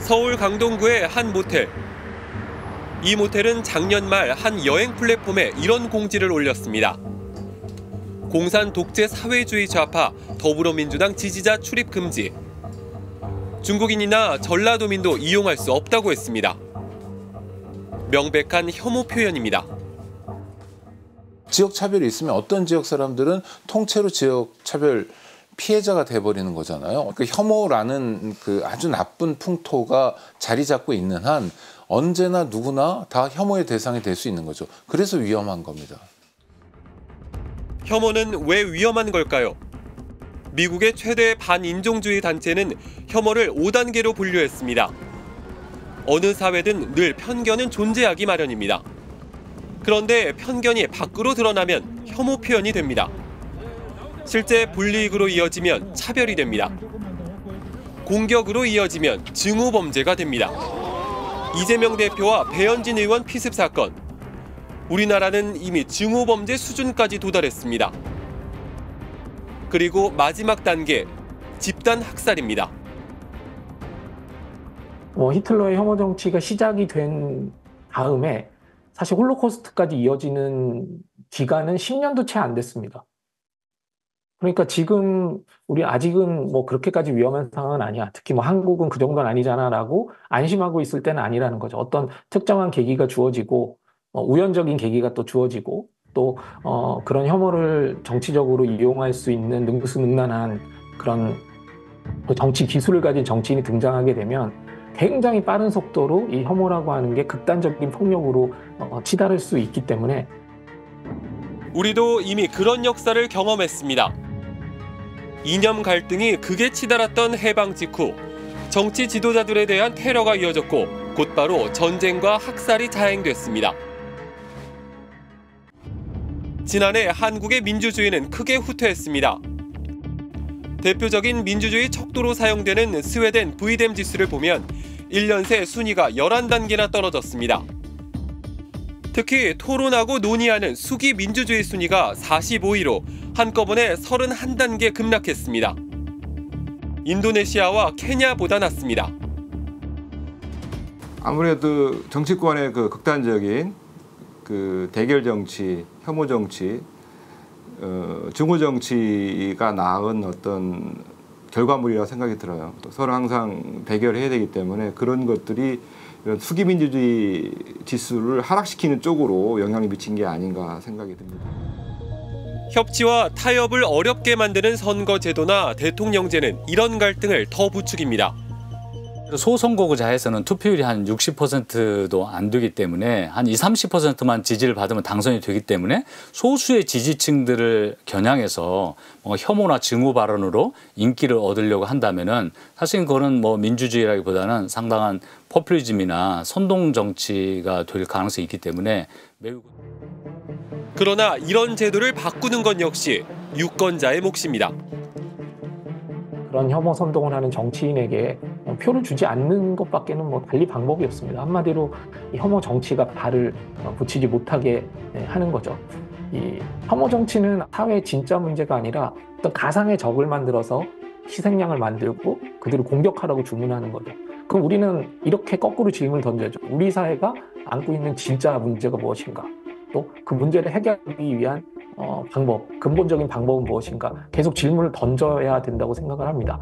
서울 강동구의 한 모텔. 이 모텔은 작년 말 한 여행 플랫폼에 이런 공지를 올렸습니다. 공산 독재 사회주의 좌파 더불어민주당 지지자 출입 금지. 중국인이나 전라도민도 이용할 수 없다고 했습니다. 명백한 혐오 표현입니다. 지역 차별이 있으면 어떤 지역 사람들은 통째로 지역 차별 피해자가 돼버리는 거잖아요. 그 혐오라는 그 아주 나쁜 풍토가 자리 잡고 있는 한 언제나 누구나 다 혐오의 대상이 될 수 있는 거죠. 그래서 위험한 겁니다. 혐오는 왜 위험한 걸까요? 미국의 최대 반인종주의 단체는 혐오를 5단계로 분류했습니다. 어느 사회든 늘 편견은 존재하기 마련입니다. 그런데 편견이 밖으로 드러나면 혐오 표현이 됩니다. 실제 불이익으로 이어지면 차별이 됩니다. 공격으로 이어지면 증오범죄가 됩니다. 이재명 대표와 배현진 의원 피습 사건. 우리나라는 이미 증오범죄 수준까지 도달했습니다. 그리고 마지막 단계, 집단 학살입니다. 히틀러의 혐오 정치가 시작이 된 다음에 사실 홀로코스트까지 이어지는 기간은 10년도 채 안 됐습니다. 그러니까 지금 우리 아직은 그렇게까지 위험한 상황은 아니야. 특히 한국은 그 정도는 아니잖아라고 안심하고 있을 때는 아니라는 거죠. 어떤 특정한 계기가 주어지고 우연적인 계기가 또 주어지고 또 그런 혐오를 정치적으로 이용할 수 있는 능수능란한 그런 정치 기술을 가진 정치인이 등장하게 되면 굉장히 빠른 속도로 이 혐오라고 하는 게 극단적인 폭력으로 치달을 수 있기 때문에 우리도 이미 그런 역사를 경험했습니다. 이념 갈등이 극에 치달았던 해방 직후 정치 지도자들에 대한 테러가 이어졌고 곧바로 전쟁과 학살이 자행됐습니다. 지난해 한국의 민주주의는 크게 후퇴했습니다. 대표적인 민주주의 척도로 사용되는 스웨덴 브이뎀 지수를 보면 1년 새 순위가 11단계나 떨어졌습니다. 특히 토론하고 논의하는 수기 민주주의 순위가 45위로 한꺼번에 31단계 급락했습니다. 인도네시아와 케냐보다 낮습니다. 아무래도 정치권의 그 극단적인 그 대결 정치, 혐오 정치, 증오 정치가 낳은 어떤 결과물이라고 생각이 들어요. 또 서로 항상 대결해야 되기 때문에 그런 것들이 이런 수기 민주주의 지수를 하락시키는 쪽으로 영향을 미친 게 아닌가 생각이 듭니다. 협치와 타협을 어렵게 만드는 선거제도나 대통령제는 이런 갈등을 더 부추깁니다. 소선거구자에서는 투표율이 한 60%도 안 되기 때문에 한 20, 30%만 지지를 받으면 당선이 되기 때문에 소수의 지지층들을 겨냥해서 혐오나 증오 발언으로 인기를 얻으려고 한다면은 사실 그거는 민주주의라기보다는 상당한 포퓰리즘이나 선동 정치가 될 가능성이 있기 때문에 매우. 그러나 이런 제도를 바꾸는 건 역시 유권자의 몫입니다. 그런 혐오 선동을 하는 정치인에게 표를 주지 않는 것밖에는 달리 방법이 없습니다. 한마디로 이 혐오 정치가 발을 붙이지 못하게 하는 거죠. 이 혐오 정치는 사회의 진짜 문제가 아니라 어떤 가상의 적을 만들어서 희생양을 만들고 그들을 공격하라고 주문하는 거죠. 그럼 우리는 이렇게 거꾸로 질문을 던져야죠. 우리 사회가 안고 있는 진짜 문제가 무엇인가? 또 그 문제를 해결하기 위한 방법, 근본적인 방법은 무엇인가? 계속 질문을 던져야 된다고 생각을 합니다.